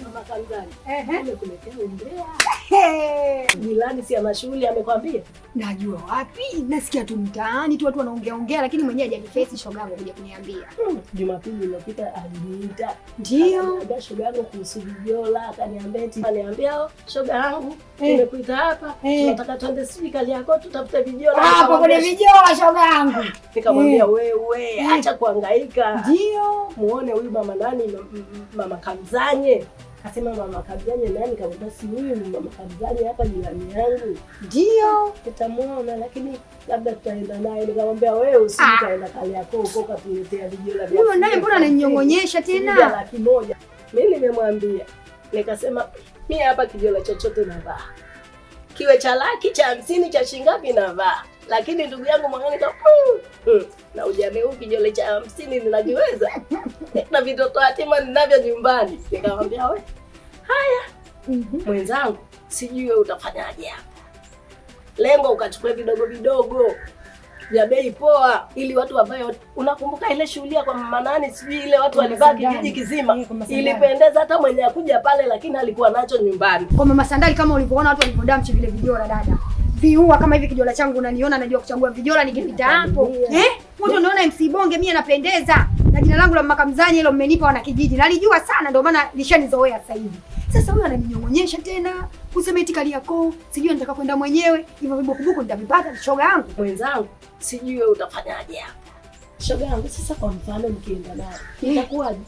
Mama Kanzani. Nimekuletea umbea. Milani si ana shughuli amekwambia? Najua wapi? Nasikia tu mtaani tu watu wanaongea lakini mwenyewe hajaniface shoga yangu kuja kuniambia. Jumapili iliyopita aliniita. Ndio. Shoga yangu kuhusu Viola akaniambia shoga yangu nimekuita hapa tunataka twende Sibikali yako tutafute Viola. Hapo kuna Viola shoga yangu. Nikamwambia wewe acha kuhangaika. Ndio. Muone huyu mama nani Mama Kamzanye. Akasema Mama Kamzanye nani? Kamuta si huyu Mama Kamzanye hapa jirani yangu. Ndio. Utamuona lakini labda tutaenda naye. Nikamwambia wewe usikaenda kali yako huko katuletea Viola. Huyo naye mbona ananinyongonyesha tena? 100,000. Mimi nimemwambia. Nikasema mimi hapa Viola chochote navaa. Kiwe cha laki cha 50 cha shingapi navaa. Lakini ndugu yangu mwangani na ujame huu Viola cha 50 ninajiweza. Na vitoto hatima ninavyo nyumbani. Nikamwambia wewe haya. Mwenzangu sijui wewe utafanyaje hapa. Lengo ukachukua vidogo vidogo vya bei poa ili watu ambao unakumbuka ile shughuli kwa mama nani sijui ile watu walivaa kijiji kizima ilipendeza hata mwenye akuja pale lakini alikuwa nacho nyumbani. Kwa Mama Sandali kama ulivyoona watu walivodamchi vile Viola dada. Viua kama hivi Viola changu unaniona najua kuchagua Viola nikipita hapo. Watu wanaona MC Bonge mimi napendeza. Na jina langu la Mama Kamzanye hilo mmenipa wana kijiji. Nalijua sana ndio maana lishanizoea sasa hivi. Sasa huyu ananinyongonyesha tena. Kusema eti kali yako, sijui nataka kwenda mwenyewe. Hivyo vibukubuku nitavipata shoga yangu. Mwenzangu, sijui wewe utafanyaje hapa. Shoga yangu sasa kwa mfano nikienda naye. Itakuwaje?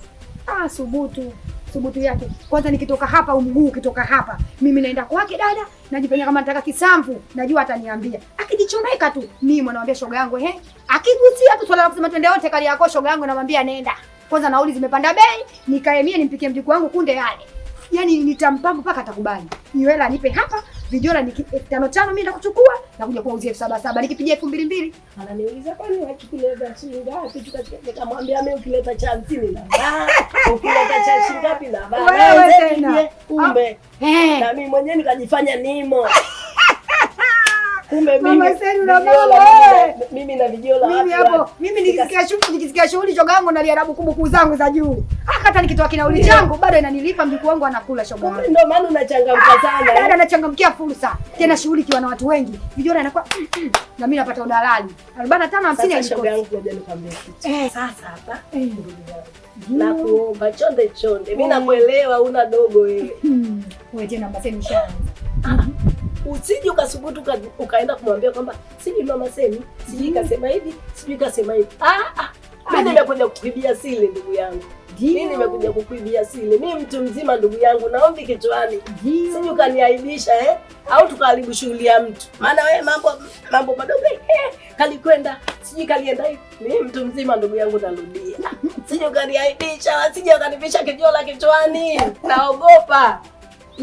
Subutu yake. Kwanza nikitoka hapa mguu ukitoka hapa. Mimi naenda kwake dada, najifanya kama nataka kisamvu, najua ataniambia. Akijichomeka tu, mimi namwambia shoga yangu akigusia tu swala la kusema twende wote kali yako shoga yangu namwambia nenda. Kwanza nauli zimepanda bei, nikae mie nimpikie mjukuu wangu kunde yale. Yaani nitampamba mpaka atakubali. Hiyo hela nipe hapa, Viola ni 5,500 mimi nakuchukua na kuja kuuzia 7,700 nikipigia 2,200. Ananiuliza kwani wakikileta shilingi ngapi? Tukamwambia mimi ukileta cha 50 na ukileta cha shilingi ngapi na wewe tena. Kumbe na mimi mwenyewe nikajifanya nimo. Kumbe mimi Mama Seni una mama mimi na Viola mimi hapo mimi nikisikia shughuli shoga yangu naliarabu kubuku zangu za juu. Hata nikitoa kinauli changu bado inanilipa mjukuu wangu anakula shoga yangu. Ndio maana unachangamka sana. Dada anachangamkia fursa. Tena shughuli kiwa na watu wengi. Viola inakuwa na mimi napata udalali. 45 50 shoga yangu ngoja nikwambie kitu. Sasa hapa na kuomba chonde. Mimi nakuelewa una dogo wewe. Wewe tena Mama Seni ushaanza. Usije ukasubutu ukaenda kumwambia kwamba sijui Mama Seni, sijui kasema hivi, sijui kasema hivi. Mimi nimekuja kukuibia siri ndugu yangu. Mimi nimekuja kukuibia siri. Mimi mtu mzima ndugu yangu naombi kichwani. Sijui ukaniaibisha au tukaharibu shughuli ya mtu. Maana wewe mambo madogo kalikwenda, sijui kalienda hivi. Mimi mtu mzima ndugu yangu narudia. Sijui ukaniaibisha, sijui ukanipisha Viola kichwani. Naogopa.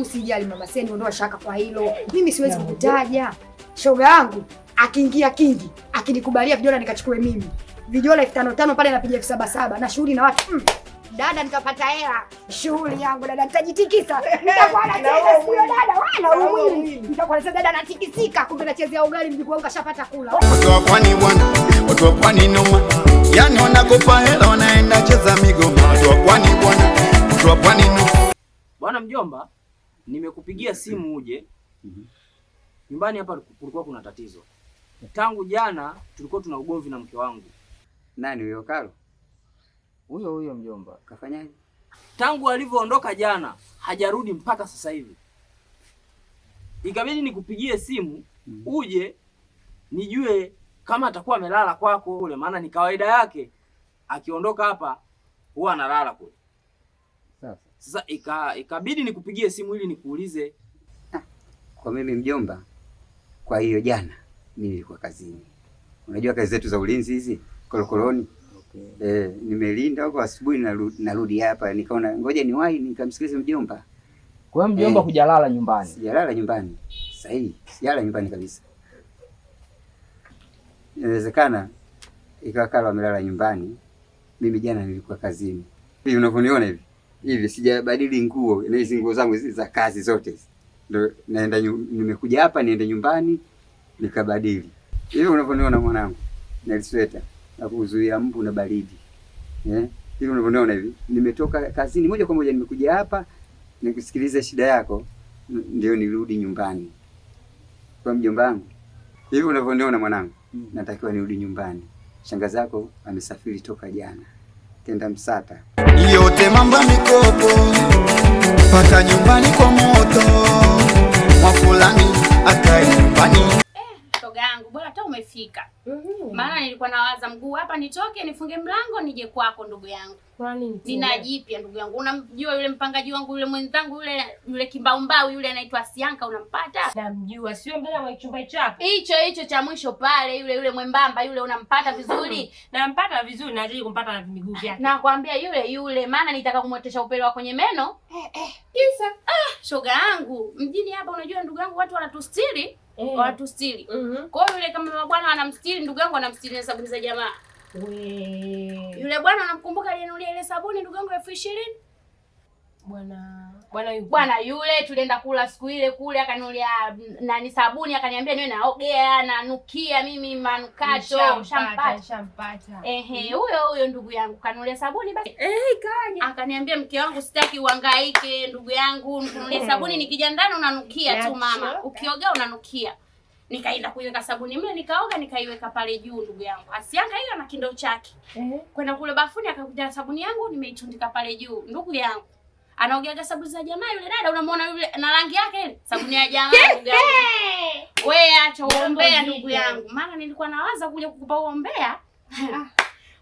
Usijali Mama Seni, ondoa shaka kwa hilo. Mimi siwezi kukutaja. Shoga yangu akiingia kingi, akinikubalia Viola nikachukue mimi. Viola 5,500 pale napiga 7,700 na shughuli na watu. Dada nikapata hela. Shughuli yangu dada nitajitikisa. Nitakuwa nacheza sio dada wala umwili. Nitakuwa nacheza dada natikisika kumbe nachezea ugali mjukuu wangu kashapata kula. Watu wa pwani bwana, watu wa pwani noma. Yaani wanakopa hela wanaenda cheza migoma. Watu wa pwani bwana, watu wa pwani noma. Bwana mjomba, nimekupigia simu uje. Nyumbani hapa kulikuwa kuna tatizo. Tangu jana tulikuwa tuna ugomvi na mke wangu. Nani huyo Kalo? Huyo mjomba. Kafanyaje? Tangu alivyoondoka jana hajarudi mpaka sasa hivi. Ikabidi nikupigie simu uje nijue kama atakuwa amelala kwako kule, maana ni kawaida yake akiondoka hapa huwa analala kule. Sasa ikabidi nikupigie simu ili nikuulize. Kwa mimi mjomba, kwa hiyo jana mimi nilikuwa kazini. Unajua kazi zetu za ulinzi hizi, kolokoloni. Okay. Nimelinda huko asubuhi narudi hapa nikaona ngoja niwahi nikamsikilize mjomba. Kwa hiyo mjomba hujalala nyumbani? Sijalala nyumbani. Sahihi, sijalala nyumbani kabisa. Inawezekana ikawa Kalo amelala nyumbani. Mimi jana nilikuwa kazini. Hivi unavyoniona hivi sijabadili nguo, na hizo nguo zangu za kazi zote. Ndio naenda nimekuja hapa niende nyumbani nikabadili. Hivi unavyoniona mwanangu, na sweta na kuzuia mbu na baridi. Hivi unavyoniona hivi, nimetoka kazini moja kwa moja nimekuja hapa nikusikilize shida yako ndio nirudi nyumbani. Kwa mjomba wangu, hivi unavyoniona mwanangu, natakiwa nirudi nyumbani. Shangazi yako amesafiri toka jana, kenda Msata. Yote mambo mikopo paka nyumbani kwa moto, mwafulani akae nyumbani. Shoga yangu bora hata umefika. Maana nilikuwa nawaza mguu hapa nitoke nifunge mlango nije kwako ndugu yangu. Kwa nini? Nina jipya ndugu yangu. Unamjua yule mpangaji wangu yule mwenzangu yule kimbaumbao yule anaitwa Asianka unampata? Namjua, sio mbele ya chumba chako. Hicho cha mwisho pale yule mwembamba yule unampata vizuri? Nampata vizuri, nataka kumpata na miguu yake. Nakwambia yule maana nitaka kumwotesha upele wa kwenye meno. Kisa shoga yangu mjini hapa unajua ndugu yangu watu wanatustiri. Wanatustiri. Kwa hiyo yule kama bwana anamstiri ndugu yangu anamstiri na sabuni za jamaa. Yule bwana unamkumbuka aliyenulia ile sabuni ndugu yangu 20,000? Bwana yule tulienda kula siku ile kule akanulia nani sabuni akaniambia niwe naogea nanukia mimi manukato shampata. Huyo ndugu yangu kanulia sabuni basi. Kaja. Akaniambia mke wangu sitaki uhangaike ndugu yangu nunulie sabuni nikija ndani unanukia tu mama. Ukiogea unanukia. Nikaenda kuiweka sabuni mle nikaoga nikaiweka pale juu ndugu yangu. Asianga hiyo na kindoo chake. Kwenda kule bafuni akakuja sabuni yangu nimeitundika pale juu. Ndugu yangu anaogeaga sabuni za jamaa yule dada unamwona yule na rangi yake ile sabuni ya jamaa ndugu yangu. Wewe acha uombea ndugu yangu. Maana nilikuwa nawaza kuja kukupa uombea.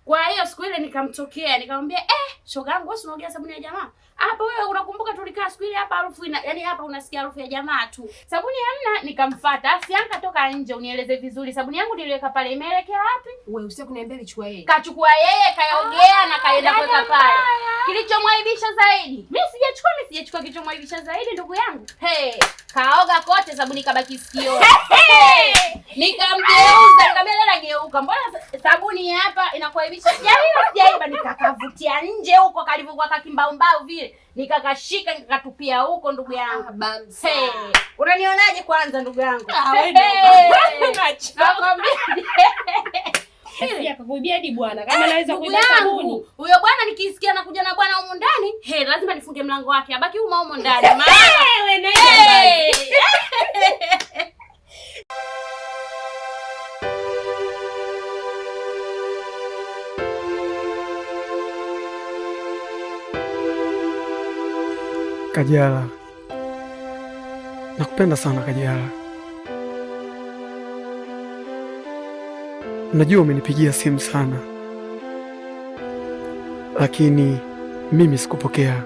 Kwa hiyo siku ile nikamtokea nikamwambia shoga yangu wewe unaogea sabuni ya jamaa. Hapa wewe unakumbuka tulikaa siku ile hapa harufu yani hapa unasikia harufu ya jamaa tu. Sabuni hamna nikamfuata. Asianka toka nje unieleze vizuri. Sabuni yangu niliweka pale imeelekea wapi? Wewe usije kuniambia alichukua yeye. Kachukua yeye kaogea na kaenda kuweka pale. Kilichomwaibisha zaidi. Mimi sijachukua kilichomwaibisha zaidi ndugu yangu. Kaoga kote sabuni kabaki sikio. Nikamgeuza nikamwambia dada geuka. Mbona sabuni hapa inakuaibisha? Sijaiba nikakavutia nje huko kalivyokuwa kakimbaumbao vile. Nikakashika nikakatupia huko ndugu yangu. Unanionaje kwanza ndugu yangu? Akakuibia hadi bwana kama naweza kuiba sabuni. Huyo bwana nikisikia anakuja na bwana huko ndani, lazima nifunge mlango wake. Abaki huko ndani. Wewe naenda. Kajala, nakupenda sana Kajala. Najua umenipigia simu sana, lakini mimi sikupokea.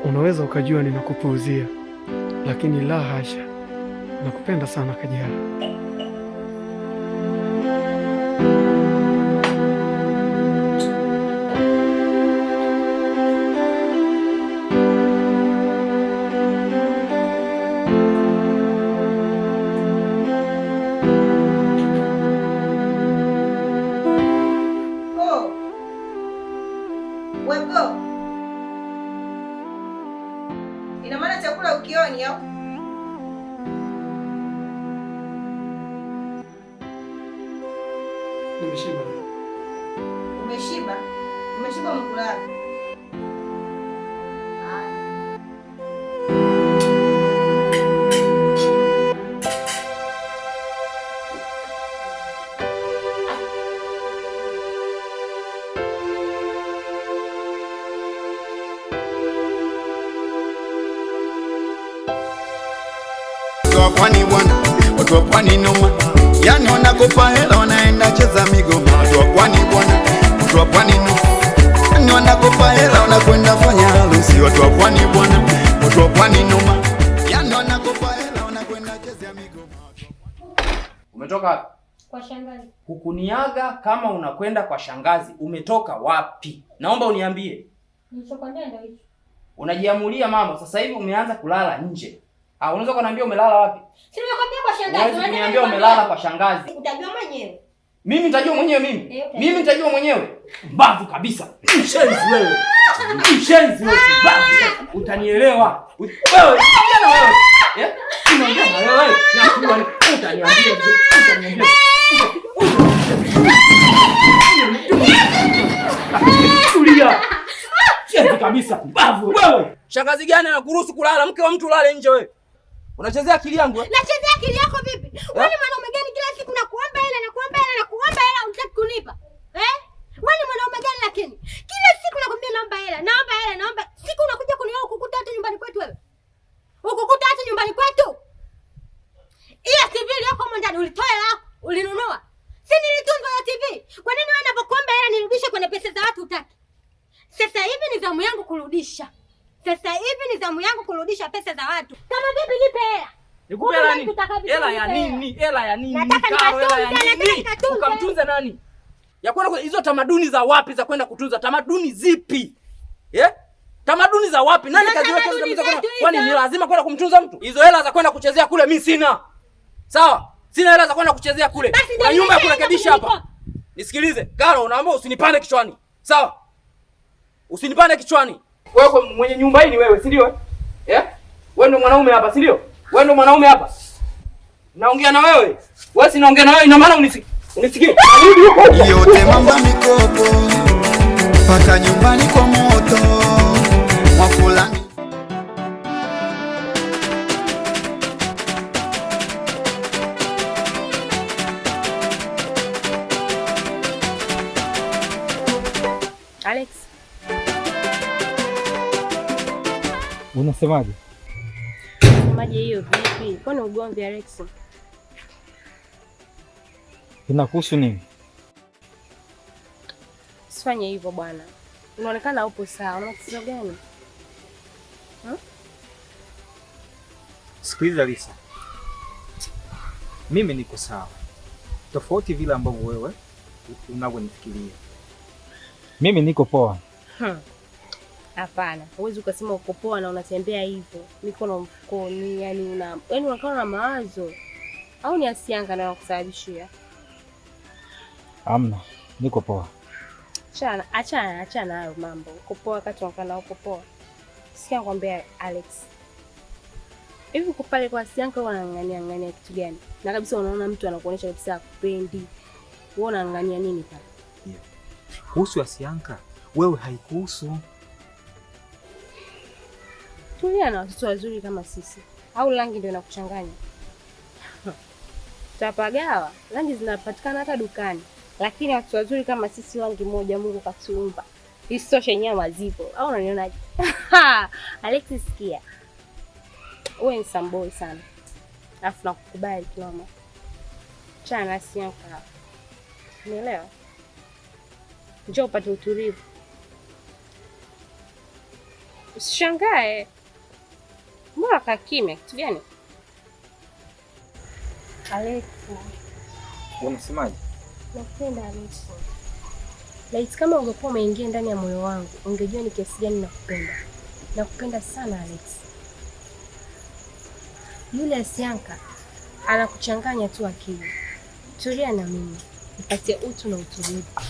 Unaweza ukajua ninakupuuzia, lakini la hasha, nakupenda sana Kajala. Ina maana chakula ukioni au? Nimeshiba. Umeshiba? Umeshiba mkulala. Pwani bwana, watu wa pwani noma, yani wanakopa hela wanaenda cheza migoma. Watu wa pwani bwana, watu wa pwani noma, yani wanakopa hela wanakwenda fanya harusi. Watu wa pwani bwana, watu wa pwani noma, yani wanakopa hela wanakwenda cheza migoma. Umetoka wapi? Kwa shangazi. Hukuniaga kama unakwenda kwa shangazi. Umetoka wapi? Naomba uniambie. Nilichokwambia ndio hicho. Unajiamulia mama, sasa hivi umeanza kulala nje. Unaweza kuniambia umelala wapi? Si nimekwambia kwa shangazi. Unaweza kuniambia umelala kwa shangazi. Utajua mwenyewe. Mimi nitajua mwenyewe mimi. Mimi nitajua mwenyewe. Mbavu kabisa. Mshenzi wewe. Mshenzi wewe. Mbavu. Utanielewa. Wewe, unaongea na wewe. Unaongea na wewe. Na kuwa utaniambia utaniambia. Tulia. Mshenzi kabisa. Mbavu wewe. Shangazi gani anakuruhusu kulala? Mke wa mtu ulale nje wewe. Unachezea akili yangu eh? Nachezea akili yako vipi? Wewe ni mwanaume gani kila siku nakuomba hela unataka kunipa? Wewe ni mwanaume gani lakini? Kila siku nakwambia naomba. Siku unakuja kunioa ukukuta hata nyumbani kwetu wewe. Ukukuta hata nyumbani kwetu. Ile TV yako huko ndani ulitoa hela, ulinunua. Si nilitunza ya TV. Kwa nini wewe unapokuomba hela nirudishe kwenye pesa za watu utaki? Sasa hivi ni zamu yangu kurudisha. Pesa za watu. Kama vipi nipe hela? Nikupe hela nini? Hela ya nini? Hela ya nini? Ukamtunza nani? Ya kwenda hizo tamaduni za wapi za kwenda kutunza? Tamaduni zipi? Tamaduni za wapi? Nani kaziweka hizo tamaduni? Kwani ni lazima kwenda kumtunza mtu? Hizo hela za kwenda kuchezea kule mimi sina. Sawa? Sina hela za kwenda kuchezea kule. Na nyumba ya kurekebisha hapa. Nisikilize. Garo, naomba usinipande kichwani. Sawa? Usinipande kichwani. Wewe mwenye nyumba hii ni wewe, si ndio? Wewe ndio mwanaume hapa, si ndio? Wewe ndio mwanaume hapa. Naongea na wewe. Wewe si naongea na wewe, ina maana unisikie. Yote mamba mikopo. Paka nyumbani kwa moto. Mwafulani. Alex. Unasemaje? Unasemaje hiyo vipi? Kwani ugomvi Alex? Inakuhusu nini? Usifanye hivyo bwana. Unaonekana upo sawa. Una tatizo gani? Sikiliza Lisa. Mimi niko sawa. Tofauti vile ambavyo wewe unavyonifikiria. Mimi niko poa. Hapana, huwezi ukasema uko poa na unatembea hivyo. Mikono mfukoni, yani unakaa na mawazo. Au ni Asianga na kusababishia? Amna, niko poa. Achana hayo mambo. Uko poa wakati unakaa uko poa. Sikia kwambia Alex. Hivi uko pale kwa Asianga unang'ang'ania kitu gani? Na kabisa unaona mtu anakuonyesha kabisa hakupendi. Wewe unang'ang'ania nini pale? Kuhusu Asianga, wewe haikuhusu. Tulia na watoto wazuri kama sisi. Au rangi ndio inakuchanganya? Tutapagawa. Rangi zinapatikana hata dukani. Lakini watoto wazuri kama sisi rangi moja Mungu katuumba. Isitoshe nyama zipo. Au unanionaje? Alex sikia. Wewe ni samboy sana. Alafu nakukubali kinoma. Chana Asianga. Umeelewa? Njoo upate utulivu. Usishangae. Mbona kaa kimya? Kitu gani? Alex. Unasemaje? Nakupenda Alex. Laiti kama ungekuwa umeingia ndani ya moyo wangu, ungejua ni kiasi gani nakupenda. Nakupenda sana Alex. Yule Asianga anakuchanganya tu akili. Tulia na mimi. Nipatie utu na utulivu.